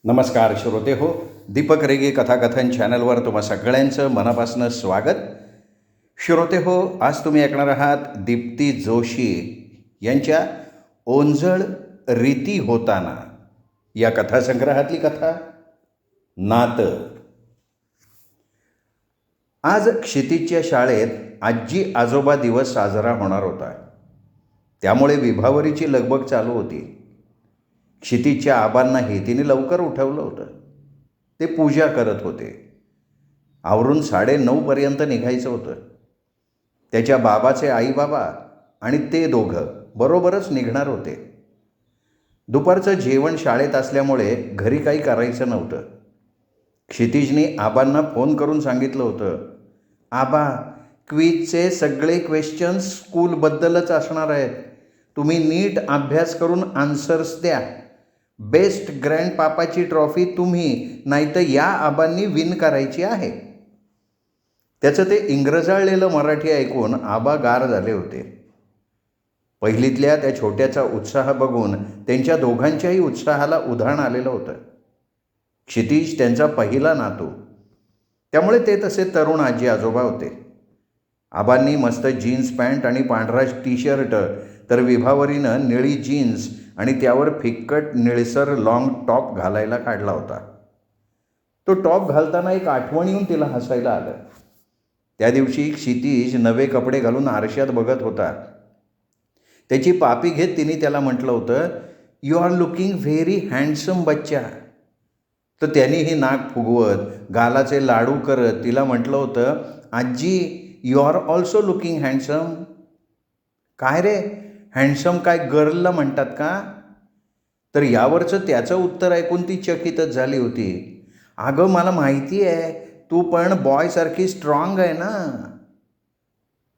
नमस्कार श्रोते हो, दीपक रेगे कथाकथन चॅनलवर तुम्हा सगळ्यांचं मनापासून स्वागत. श्रोते हो, आज तुम्ही ऐकणार आहात दीप्ती जोशी यांच्या ओंजळ रीती होताना या कथासंग्रहातली कथा नातं. आज क्षितिजच्या शाळेत आजी आजोबा दिवस साजरा होणार होता. त्यामुळे विभावरीची लगबग चालू होती. क्षितिजच्या आबांनाही तिने लवकर उठवलं होतं. ते पूजा करत होते. आवरून 9:30पर्यंत निघायचं होतं. त्याच्या बाबाचे आईबाबा आणि ते दोघं बरोबरच निघणार होते. दुपारचं जेवण शाळेत असल्यामुळे घरी काही करायचं नव्हतं. क्षितिजने आबांना फोन करून सांगितलं होतं, आबा, क्विजचे सगळे क्वेश्चन्स स्कूलबद्दलच असणार आहेत. तुम्ही नीट अभ्यास करून आन्सर्स द्या. बेस्ट ग्रँडपापाची ट्रॉफी तुम्ही नाहीतर या आबांनी विन करायची आहे. त्याचं ते इंग्रजाळलेलं मराठी ऐकून आबा गार झाले होते. पहिलीतल्या त्या छोट्याचा उत्साह बघून त्यांच्या दोघांच्याही उत्साहाला उधाण आलेलं होतं. क्षितिज त्यांचा पहिला नातू, त्यामुळे ते तसे तरुण आजी आजोबा होते. आबांनी मस्त जीन्स पॅन्ट आणि पांढरा टी-शर्ट, तर विभावरीनं निळी जीन्स आणि त्यावर फिक्कट निळसर लॉंग टॉप घालायला काढला होता. तो टॉप घालताना एक आठवण येऊन तिला हसायला आलं. त्या दिवशी क्षितिज नवे कपडे घालून आरशात बघत होता. त्याची पापी घेत तिने त्याला म्हटलं होतं, you are looking very handsome बच्चा. तर त्यानेही नाक फुगवत गालाचे लाडू करत तिला म्हटलं होतं, आजी, you are also looking handsome. काय रे, हँडसम काय गर्लला म्हणतात का? तर यावरचं त्याचं उत्तर ऐकून ती चकितच झाली होती. अगं, मला माहिती आहे, तू पण बॉयसारखी स्ट्रॉंग आहे ना.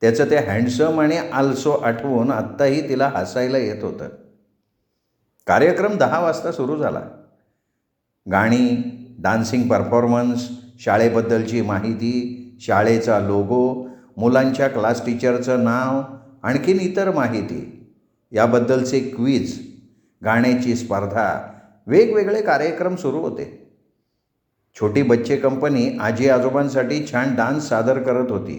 त्याचं ते हँडसम आणि आल्सो आठवून आत्ताही तिला हसायला येत होतं. कार्यक्रम 10 वाजता सुरू झाला. गाणी, डान्सिंग परफॉर्मन्स, शाळेबद्दलची माहिती, शाळेचा लोगो, मुलांच्या क्लास टीचरचं नाव, आणखीन इतर माहिती, याबद्दलचे क्विज, गाण्याची स्पर्धा, वेगवेगळे कार्यक्रम सुरू होते. छोटी बच्चे कंपनी आजी आजोबांसाठी छान डान्स सादर करत होती.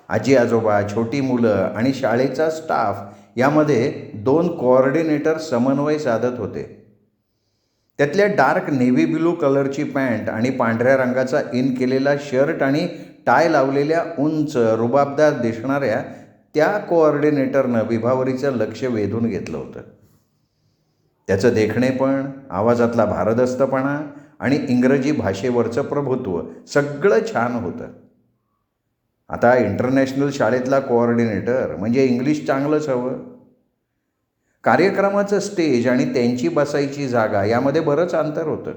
आजी आजोबा, छोटी मुलं आणि शाळेचा स्टाफ यामध्ये 2 कोऑर्डिनेटर समन्वय साधत होते. त्यातल्या डार्क नेव्ही ब्लू कलरची पॅन्ट आणि पांढऱ्या रंगाचा इन केलेला शर्ट आणि टाय लावलेल्या उंच रुबाबदार दिसणाऱ्या त्या कोऑर्डिनेटरनं विभावरीचं लक्ष वेधून घेतलं होतं. त्याचं देखणेपण, आवाजातला भारदस्तपणा आणि इंग्रजी भाषेवरचं प्रभुत्व सगळं छान होतं. आता इंटरनॅशनल शाळेतला कोऑर्डिनेटर म्हणजे इंग्लिश चांगलंच हवं. कार्यक्रमाचं स्टेज आणि त्यांची बसायची जागा यामध्ये बरंच अंतर होतं.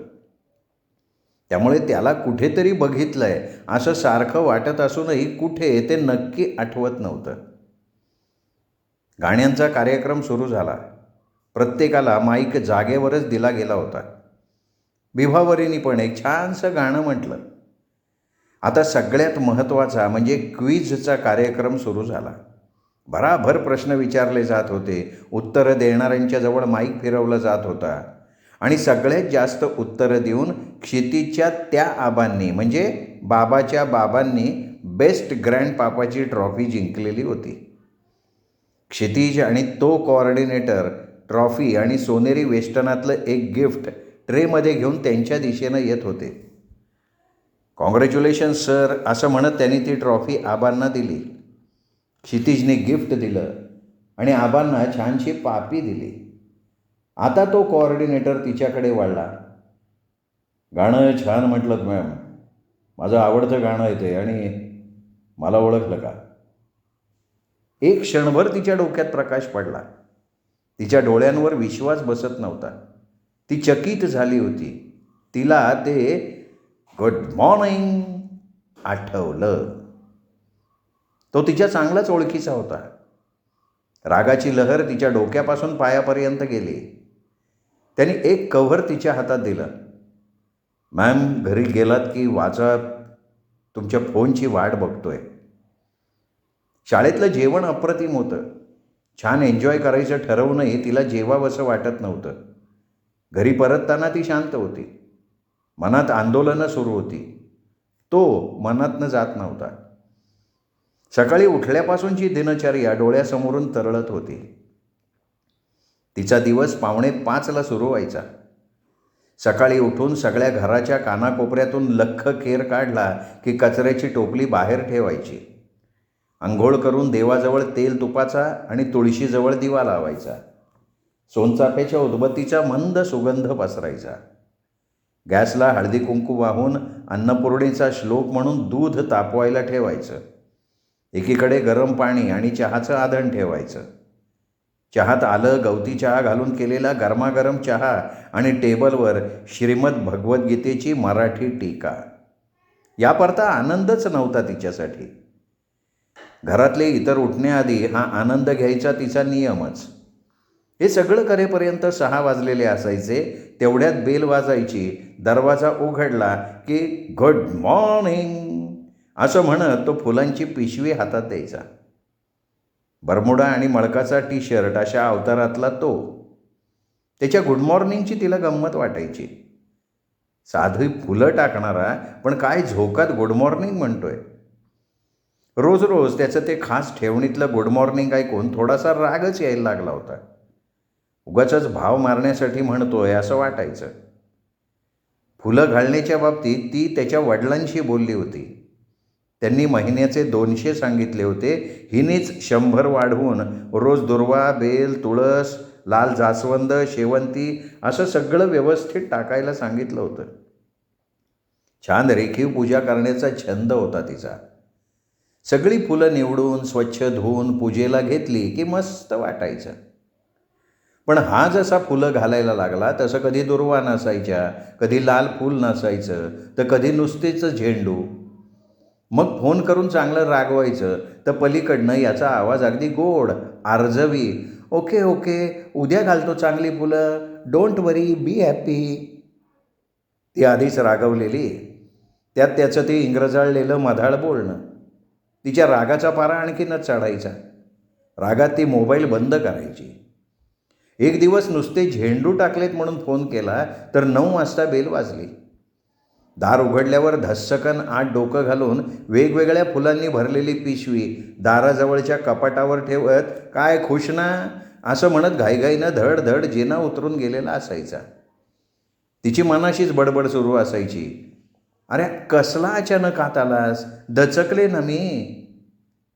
त्यामुळे त्याला कुठेतरी बघितलंय असं सारखं वाटत असूनही कुठे ते नक्की आठवत नव्हतं. गाण्यांचा कार्यक्रम सुरू झाला. प्रत्येकाला माईक जागेवरच दिला गेला होता. विभावरीने पण एक छानसं गाणं म्हटलं. आता सगळ्यात महत्त्वाचा म्हणजे क्विजचा कार्यक्रम सुरू झाला. भराभर प्रश्न विचारले जात होते. उत्तरं देणाऱ्यांच्या जवळ माईक फिरवला जात होता आणि सगळ्यात जास्त उत्तरं देऊन क्षितिजच्या त्या आबांनी म्हणजे बाबाच्या बाबांनी बेस्ट ग्रँडपापाची ट्रॉफी जिंकलेली होती. क्षितिज आणि तो कोऑर्डिनेटर ट्रॉफी आणि सोनेरी वेस्टर्नातलं एक गिफ्ट ट्रेमध्ये घेऊन त्यांच्या दिशेनं येत होते. कॉंग्रॅच्युलेशन्स सर, असं म्हणत त्यांनी ती ट्रॉफी आबांना दिली. क्षितिजने गिफ्ट दिलं आणि आबांना छानशी पापी दिली. आता तो कोऑर्डिनेटर तिच्याकडे वळला. गाणं छान म्हटलं मॅम, माझं आवडतं गाणं आहे ते, आणि मला ओळखलं का? एक क्षणभर तिच्या डोक्यात प्रकाश पडला. तिच्या डोळ्यांवर विश्वास बसत नव्हता. ती चकित झाली होती. तिला ते गुड मॉर्निंग आठवलं. तो तिच्या चांगलाच ओळखीचा होता. रागाची लहर तिच्या डोक्यापासून पायापर्यंत गेली. त्याने एक कव्हर तिच्या हातात दिलं. मॅम, घरी गेलात की वाचा, तुमच्या फोनची वाट बघतोय. शाळेतलं जेवण अप्रतिम होतं. छान एन्जॉय करायचं ठरवूनही तिला जेवावंसं वाटत नव्हतं. घरी परतताना ती शांत होती. मनात आंदोलनं सुरू होती. तो मनातनं जात नव्हता. सकाळी उठल्यापासूनची दिनचर्या डोळ्यासमोरून तरळत होती. तिचा दिवस 4:45ला सुरू व्हायचा. सकाळी उठून सगळ्या घराच्या कानाकोपऱ्यातून लख्ख केर काढला की कचऱ्याची टोपली बाहेर ठेवायची. अंघोळ करून देवाजवळ तेल तुपाचा आणि तुळशीजवळ दिवा लावायचा. सोनचाफ्याच्या उदबत्तीचा मंद सुगंध पसरायचा. गॅसला हळदी कुंकू वाहून अन्नपूर्णेचा श्लोक म्हणून दूध तापवायला ठेवायचं. एकीकडे गरम पाणी आणि चहाचं आधण ठेवायचं. चहात आलं, गवती चहा घालून केलेला गरमागरम चहा आणि टेबलवर श्रीमद भगवद्गीतेची मराठी टीका. यापरता आनंदच नव्हता तिच्यासाठी. घरातले इतर उठण्याआधी हा आनंद घ्यायचा तिचा नियमच. हे सगळं करेपर्यंत 6 वाजलेले असायचे. तेवढ्यात बेल वाजायची. दरवाजा उघडला की गुड मॉर्निंग असं म्हणत तो फुलांची पिशवी हातात द्यायचा. बरमुडा आणि मळकाचा टी-शर्ट अशा अवतारातला तो. त्याच्या गुड मॉर्निंगची तिला गंमत वाटायची. साधी फुलं टाकणारा पण काय झोकात गुड मॉर्निंग म्हणतोय. रोज रोज त्याचं ते खास ठेवणीतलं गुड मॉर्निंग ऐकून थोडासा रागच यायला लागला होता. उगाचच भाव मारण्यासाठी म्हणतोय असं वाटायचं. फुलं घालण्याच्या बाबतीत ती त्याच्या वडिलांशी बोलली होती. त्यांनी महिन्याचे 200 सांगितले होते. हिनेच 100 वाढवून रोज दुर्वा, बेल, तुळस, लाल जास्वंद, शेवंती असं सगळं व्यवस्थित टाकायला सांगितलं होतं. छान रेखीव पूजा करण्याचा छंद होता तिचा. सगळी फुलं निवडून स्वच्छ धुवून पूजेला घेतली की मस्त वाटायचं. पण हा जसा फुलं घालायला लागला तसं कधी दुर्वा नसायच्या, कधी लाल फूल नसायचं, तर कधी नुसतेच झेंडू. मग फोन करून चांगलं रागवायचं तर पलीकडनं याचा आवाज अगदी गोड, आर्जवी, ओके ओके, उद्या घालतो चांगली फुलं, डोंट वरी, बी हॅपी. ती आधीच रागवलेली, त्यात त्याचं ते इंग्रजाळलेलं मधाळ बोलणं. तिच्या रागाचा पारा आणखीनच चढायचा. रागात ती मोबाईल बंद करायची. एक दिवस नुसते झेंडू टाकलेत म्हणून फोन केला तर 9 वाजता बेल वाजली. दार उघडल्यावर धस्सकन आत डोकं घालून वेगवेगळ्या फुलांनी भरलेली पिशवी दाराजवळच्या कपाटावर ठेवत काय खुश ना असं म्हणत घाईघाईनं धड धड जिना उतरून गेलेला असायचा. तिची मनाशीच बडबड सुरू असायची, अरे कसला अचानक आत आलास, दचकले ना मी.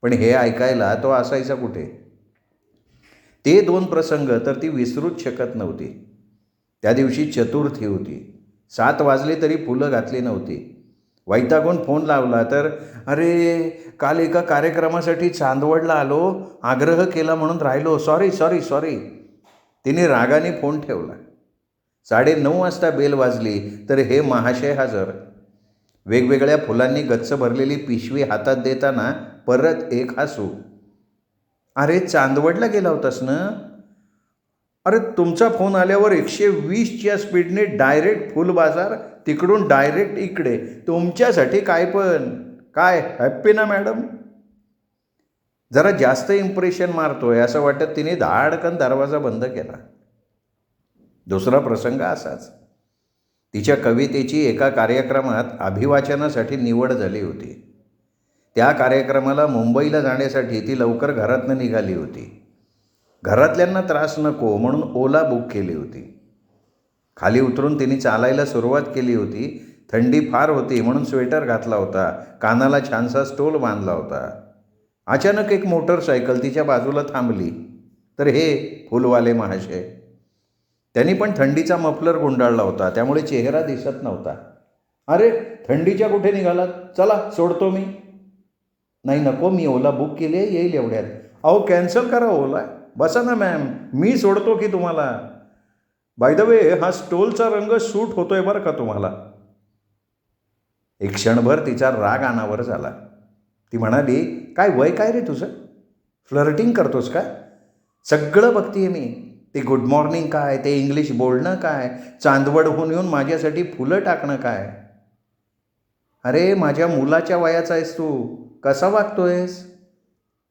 पण हे ऐकायला तो असायचा कुठे. ते 2 प्रसंग तर ती विसरूच शकत नव्हती. त्या दिवशी चतुर्थी होती. 7 वाजले तरी फुलं घातली नव्हती. वैतागून फोन लावला तर अरे काल एका कार्यक्रमासाठी चांदवडला आलो, आग्रह केला म्हणून राहिलो, सॉरी सॉरी सॉरी. तिने रागाने फोन ठेवला. 9:30 वाजता बेल वाजली तर हे महाशय हजर. वेगवेगळ्या फुलांनी गच्च भरलेली पिशवी हातात देताना परत एक हसू. अरे चांदवडला गेला होतास ना. अरे तुमचा फोन आल्यावर 120च्या स्पीडने डायरेक्ट फुल बाजार, तिकडून डायरेक्ट इकडे, तुमच्यासाठी काय पण काय हॅप्पी ना मॅडम. जरा जास्त इम्प्रेशन मारतोय असं वाटत तिने धाडकन दरवाजा बंद केला. दुसरा प्रसंग असाच. तिच्या कवितेची एका कार्यक्रमात अभिवाचनासाठी निवड झाली होती. त्या कार्यक्रमाला मुंबईला जाण्यासाठी ती लवकर घरातनं निघाली होती. घरातल्यांना त्रास नको म्हणून ओला बुक केली होती. खाली उतरून तिने चालायला सुरुवात केली होती. थंडी फार होती म्हणून स्वेटर घातला होता. कानाला छानसा स्टोल बांधला होता. अचानक एक मोटरसायकल तिच्या बाजूला थांबली. तर हे फुलवाले महाशय. त्यांनी पण थंडीचा मफलर गुंडाळला होता, त्यामुळे चेहरा दिसत नव्हता. अरे थंडीच्या कुठे निघालात, चला सोडतो मी. नाही नको, मी ओला बुक केली आहे, येईल एवढ्यात. अहो कॅन्सल करा ओला, बसा ना मॅम, मी सोडतो की तुम्हाला. बाय द वे हा स्टोलचा रंग सूट होतोय बरं का तुम्हाला. एक क्षणभर तिचा राग अनावर झाला. ती म्हणाली, काय वय काय रे तुझं, फ्लर्टिंग करतोस का. सगळं बघतीये मी. ते गुड मॉर्निंग काय, ते इंग्लिश बोलणं काय, चांदवडहून येऊन माझ्यासाठी फुलं टाकणं काय. अरे माझ्या मुलाच्या वयाचा आहेस तू, कसा वागतोयस.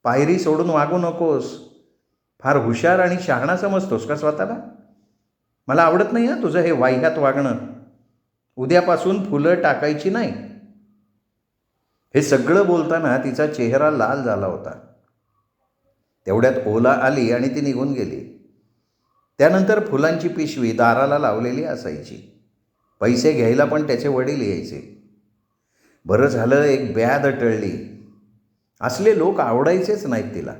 पायरी सोडून वागू नकोस. फार हुशार आणि शहाणा समजतोस का स्वतःला. मला आवडत नाही तुझं हे वाह्यात वागणं. उद्यापासून फुलं टाकायची नाही. हे सगळं बोलताना तिचा चेहरा लाल झाला होता. तेवढ्यात ओला आली आणि ती निघून गेली. त्यानंतर फुलांची पिशवी दाराला लावलेली असायची. पैसे घ्यायला पण त्याचे वडील यायचे. बरं झालं एक ब्याद टळली. असले लोक आवडायचेच नाहीत तिला.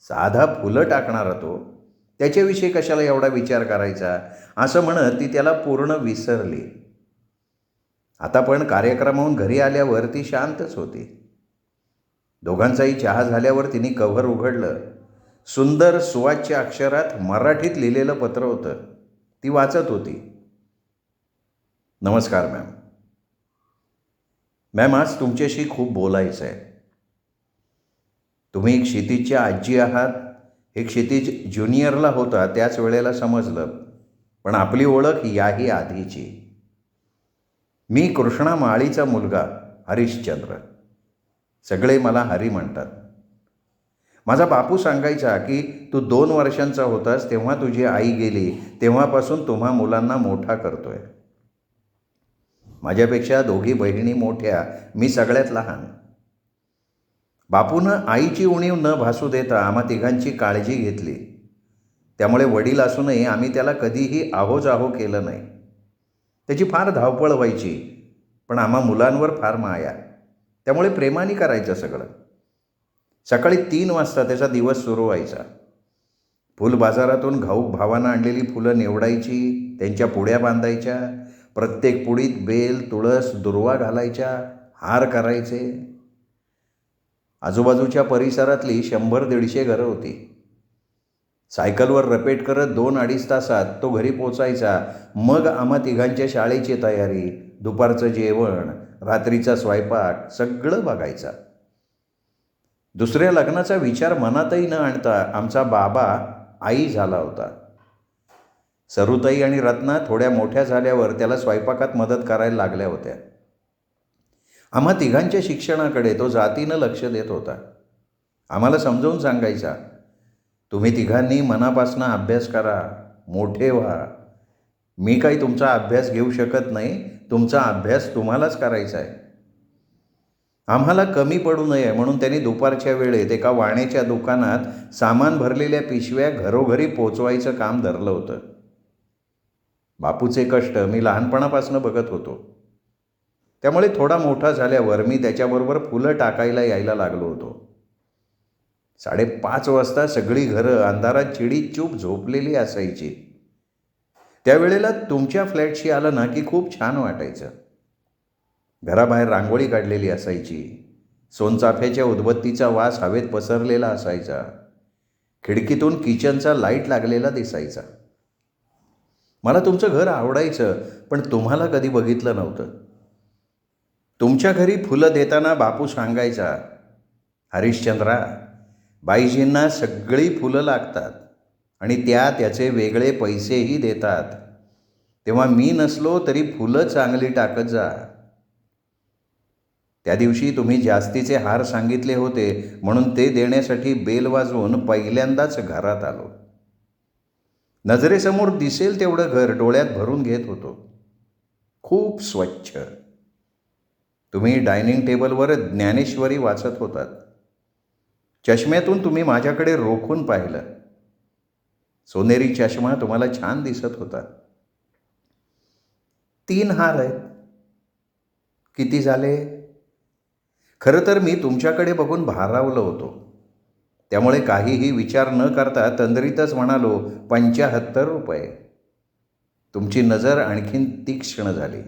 साधा फुलं टाकणारा तो, त्याच्याविषयी कशाला एवढा विचार करायचा, असं म्हणत ती त्याला पूर्ण विसरली. आता पण कार्यक्रमाहून घरी आल्यावर ती शांतच होती. दोघांचाही चहा झाल्यावर तिने कव्हर उघडलं. सुंदर सुवाच्य अक्षरात मराठीत लिहिलेलं पत्र होतं. ती वाचत होती. नमस्कार मॅम. मॅम, आज तुमच्याशी खूप बोलायचं आहे. तुम्ही क्षितिजच्या आजी आहात हे क्षितिज ज्युनियरला होता त्याच वेळेला समजलं, पण आपली ओळख याही आधीची. मी कृष्णा माळीचा मुलगा हरिश्चंद्र. सगळे मला हरी म्हणतात. माझा बापू सांगायचा की तू 2 वर्षांचा होतास तेव्हा तुझी आई गेली, तेव्हापासून तुम्हा मुलांना मोठा करतोय. माझ्यापेक्षा 2 बहिणी मोठ्या, मी सगळ्यात लहान. बापूनं आईची उणीव न भासू देता आम्हा तिघांची काळजी घेतली. त्यामुळे वडील असूनही आम्ही त्याला कधीही आहोजाहो केलं नाही. त्याची फार धावपळ व्हायची, पण आम्हा मुलांवर फार माया. त्यामुळे प्रेमाने करायचं सगळं. सकाळी 3 वाजता त्याचा दिवस सुरू व्हायचा. फुल बाजारातून घाऊक भावानं आणलेली फुलं निवडायची, त्यांच्या पुड्या बांधायच्या, प्रत्येक पुडीत बेल, तुळस, दुर्वा घालायच्या, हार करायचे. आजूबाजूच्या परिसरातली 100-150 घरं होती. सायकलवर रपेट करत 2-2.5 तासात तो घरी पोचायचा. मग आम्हा तिघांच्या शाळेची तयारी, दुपारचं जेवण, रात्रीचा स्वयंपाक सगळं बघायचा. दुसऱ्या लग्नाचा विचार मनातही न आणता आमचा बाबा आई झाला होता. सरुताई आणि रत्ना थोड्या मोठ्या झाल्यावर त्याला स्वयंपाकात मदत करायला लागल्या होत्या. आम्हा तिघांच्या शिक्षणाकडे तो जातीनं लक्ष देत होता. आम्हाला समजावून सांगायचा, तुम्ही तिघांनी मनापासून अभ्यास करा, मोठे व्हा. मी काही तुमचा अभ्यास घेऊ शकत नाही, तुमचा अभ्यास तुम्हालाच करायचा आहे. आम्हाला कमी पडू नये म्हणून त्यांनी दुपारच्या वेळेत एका वाण्याच्या दुकानात सामान भरलेल्या पिशव्या घरोघरी पोचवायचं काम धरलं होतं. बापूचे कष्ट मी लहानपणापासून बघत होतो. त्यामुळे थोडा मोठा झाल्यावर मी त्याच्याबरोबर फुलं टाकायला यायला लागलो होतो. 5:30 वाजता सगळी घरं अंधारात चिडीचूप झोपलेली असायची. त्यावेळेला तुमच्या फ्लॅटशी आलं ना की खूप छान वाटायचं. घराबाहेर रांगोळी काढलेली असायची. सोनचाफ्याच्या उदबत्तीचा वास हवेत पसरलेला असायचा. खिडकीतून किचनचा लाईट लागलेला दिसायचा. मला तुमचं घर आवडायचं, पण तुम्हाला कधी बघितलं नव्हतं. तुमच्या घरी फुलं देताना बापू सांगायचा, हरिश्चंद्रा, बाईजींना सगळी फुलं लागतात आणि त्या त्याचे वेगळे पैसेही देतात. तेव्हा मी नसलो तरी फुलं चांगली टाकत जा. त्या दिवशी तुम्ही जास्तीचे हार सांगितले होते म्हणून ते देण्यासाठी बेल वाजवून पहिल्यांदाच घरात आलो. नजरेसमोर दिसेल तेवढं घर डोळ्यात भरून घेत होतो. खूप स्वच्छ. तुम्ही डायनिंग टेबलवर ज्ञानेश्वरी वाचत होतात. चष्म्यातून तुम्ही माझ्याकडे रोखून पाहिलं. सोनेरी चष्मा तुम्हाला छान दिसत होता. 3 हार आहेत. किती झाले? खरं तर मी तुमच्याकडे बघून भारावलो होतो. त्यामुळे काहीही विचार न करता तंद्रीतच म्हणालो, 75 रुपये. तुमची नजर आणखीन तीक्ष्ण झाली.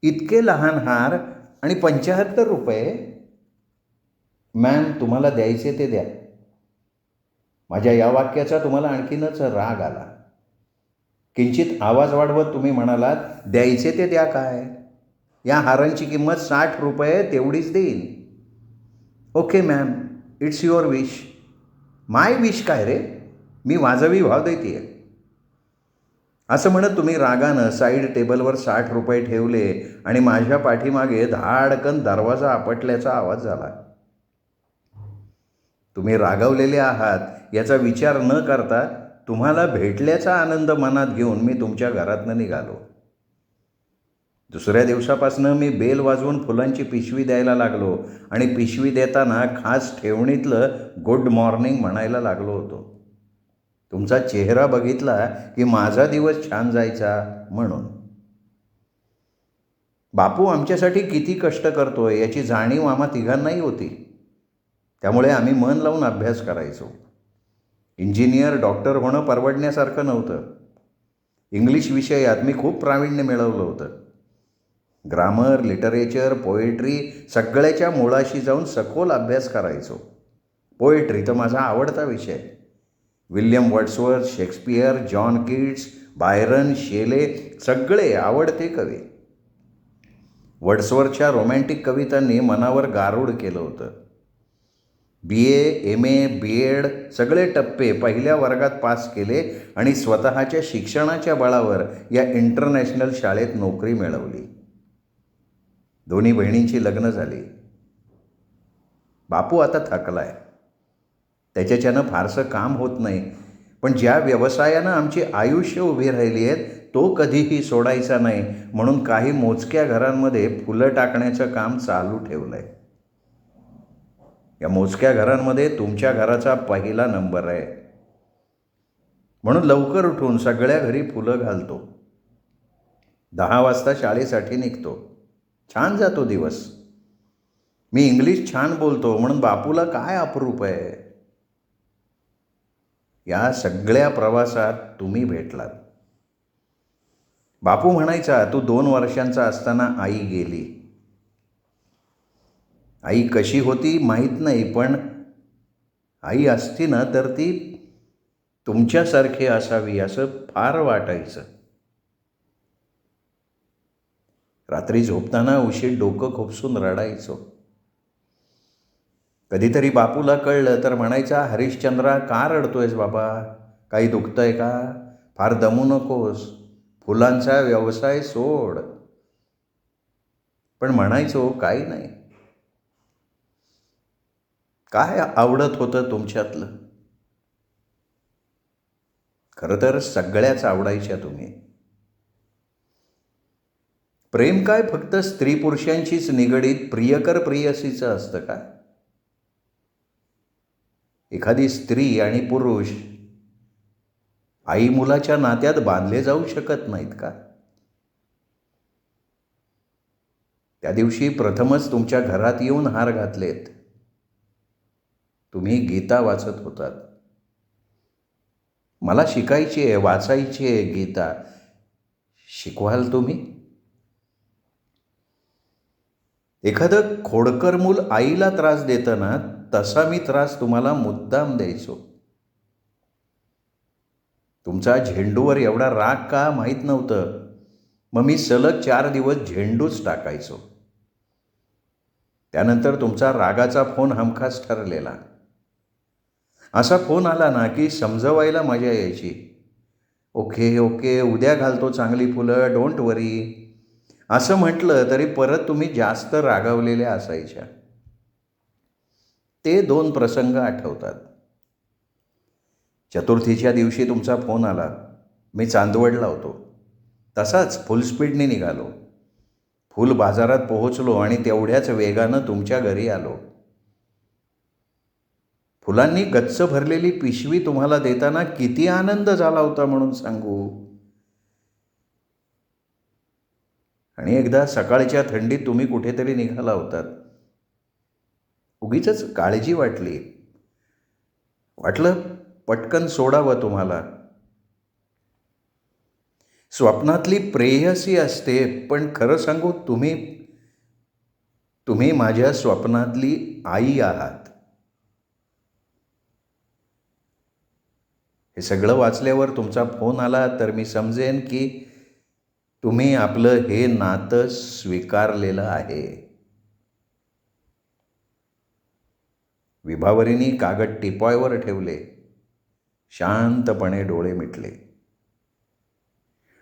इतके लहान हार आणि 75 रुपये? मॅम, तुम्हाला द्यायचे ते द्या. माझ्या या वाक्याचा तुम्हाला आणखीनच राग आला. किंचित आवाज वाढवत तुम्ही म्हणालात, द्यायचे ते द्या काय? या हारांची किंमत 60 रुपये, तेवढीच देईन. Okay ma'am, it's your wish. My wish काय रे? मी वाजवी भाव देते. असं म्हणत तुम्ही रागानं साईड टेबलवर 60 रुपये ठेवले आणि माझ्या पाठीमागे धाडकन दरवाजा आपटल्याचा आवाज झाला. तुम्ही रागावलेले आहात याचा विचार न करता तुम्हाला भेटल्याचा आनंद मनात घेऊन मी तुमच्या घरातनं निघालो. दुसऱ्या दिवसापासनं मी बेल वाजवून फुलांची पिशवी द्यायला लागलो आणि पिशवी देताना खास ठेवणीतलं गुड मॉर्निंग म्हणायला लागलो होतो. तुमचा चेहरा बघितला की माझा दिवस छान जायचा म्हणून. बापू आमच्यासाठी किती कष्ट करतोय याची जाणीव आम्हा तिघांनाही होती. त्यामुळे आम्ही मन लावून अभ्यास करायचो. इंजिनियर, डॉक्टर होणं परवडण्यासारखं नव्हतं. इंग्लिश विषयात मी खूप प्रावीण्य मिळवलं होतं. ग्रामर, लिटरेचर, पोएट्री सगळ्याच्या मुळाशी जाऊन सखोल अभ्यास करायचो. पोएट्री तर माझा आवडता विषय. William Wordsworth, Shakespeare, John Keats, Byron, Shelley सगळे आवडते कवी. वर्ड्सवर्थच्या रोमॅन्टिक कवितांनी मनावर गारूड केलं होतं. BA, MA, BEd सगळे टप्पे पहिल्या वर्गात पास केले आणि स्वतःच्या शिक्षणाच्या बळावर या इंटरनॅशनल शाळेत नोकरी मिळवली. दोन्ही बहिणींची लग्न झाली. बापू आता थकलाय. त्याच्याच्यानं फारसं काम होत नाही. पण ज्या व्यवसायानं आमची आयुष्य उभी राहिली आहेत तो कधीही सोडायचा नाही म्हणून काही मोजक्या घरांमध्ये फुलं टाकण्याचं काम चालू ठेवलं आहे. या मोजक्या घरांमध्ये तुमच्या घराचा पहिला नंबर आहे. म्हणून लवकर उठून सगळ्या घरी फुलं घालतो. 10 वाजता शाळेसाठी निघतो. छान जातो दिवस. मी इंग्लिश छान बोलतो म्हणून बापूला काय अप्रूप आहे. या सगळ्या प्रवासात तुम्ही भेटलात. बापू म्हणायचा, तू 2 वर्षांचा असताना आई गेली. आई कशी होती माहीत नाही, पण आई असती ना तर ती तुमच्यासारखी असावी असं फार वाटायचं. रात्री झोपताना उशीर डोकं खुपसून रडायचो. कधीतरी बापूला कळलं तर म्हणायचा, हरिश्चंद्रा का रडतोयस बाबा, काही दुखतंय का, फार दमू नकोस, फुलांचा व्यवसाय सोड. पण म्हणायचो काही नाही. काय आवडत होतं तुमच्यातलं. खरं तर सगळ्याच आवडायच्या तुम्ही. प्रेम काय फक्त स्त्री पुरुषांशीच निगडीत प्रियकर प्रियसीचं असतं का. एखादी स्त्री आणि पुरुष आई मुलाच्या नात्यात बांधले जाऊ शकत नाहीत का. त्या दिवशी प्रथमच तुमच्या घरात येऊन हार घातलेत. तुम्ही गीता वाचत होतात. मला शिकायची आहे, वाचायची आहे गीता. शिकवाल तुम्ही. एखादं खोडकर मूल आईला त्रास देतं ना तसा मी त्रास तुम्हाला मुद्दाम द्यायचो. तुमचा झेंडूवर एवढा राग का माहीत नव्हतं. मग मी सलग 4 दिवस झेंडूच टाकायचो. त्यानंतर तुमचा रागाचा फोन हमखास ठरलेला. असा फोन आला ना की समजवायला मजा यायची. ओके ओके, उद्या घालतो चांगली फुलं, डोंट वरी असं म्हटलं तरी परत तुम्ही जास्त रागावलेल्या असायच्या. ते 2 प्रसंग आठवतात. चतुर्थीच्या दिवशी तुमचा फोन आला. मी चांदवडला होतो. तसाच फुल स्पीडने निघालो. फुल बाजारात पोहोचलो आणि तेवढ्याच वेगानं तुमच्या घरी आलो. फुलांनी गच्च भरलेली पिशवी तुम्हाला देताना किती आनंद झाला होता म्हणून सांगू. आणि एकदा सकाळच्या थंडीत तुम्ही कुठेतरी निघाला होतात. उगीचच काळजी वाटली. वाटलं पटकन सोडावं तुम्हाला. स्वप्नातली प्रेयसी असते, पण खरं सांगू तुम्ही माझ्या स्वप्नातली आई आहात. हे सगळं वाचल्यावर तुमचा फोन आला तर मी समजेन की तुम्ही आपलं हे नातं स्वीकारलेलं आहे. विभावरीने कागद टिपॉयवर ठेवले. शांतपणे डोळे मिटले.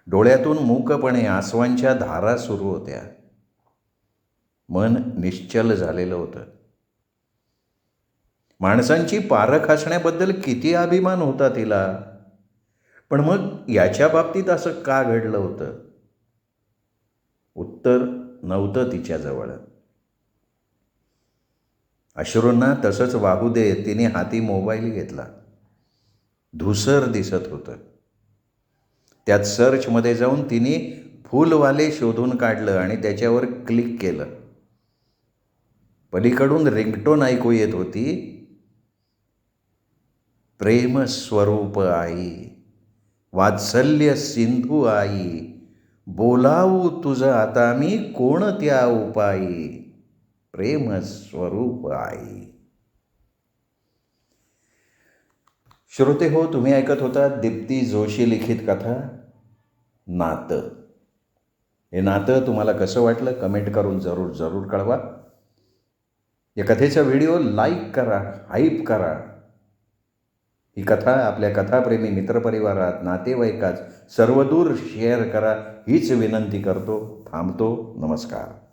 डोळ्यातून मूकपणे आसवांच्या धारा सुरू होत्या. मन निश्चल झालेलं होतं. माणसांची पारख असण्याबद्दल किती अभिमान होता तिला. पण मग याच्या बाबतीत असं का घडलं होतं? उत्तर नव्हतं तिच्याजवळ. अश्रूंना तसंच वाहू देत तिने हाती मोबाईल घेतला. धूसर दिसत होतं. त्यात सर्चमध्ये जाऊन तिने फुलवाले शोधून काढलं आणि त्याच्यावर क्लिक केलं. पलीकडून रिंगटोन ऐकू येत होती, प्रेम स्वरूप आई, वात्सल्य सिंधू आई, बोलावू तुझं आता मी कोणत्या उपायी, प्रेम स्वरूप आई. श्रोते हो, तुम्ही ऐकत होता दीप्ती जोशी लिखित कथा नातं. हे नातं तुम्हाला कसं वाटलं कमेंट करून जरूर कळवा. या कथेचा व्हिडिओ लाईक करा, हाईप करा. ही कथा आपल्या कथाप्रेमी मित्रपरिवारात, नातेवाईकात सर्वदूर शेअर करा हीच विनंती करतो. थांबतो. नमस्कार.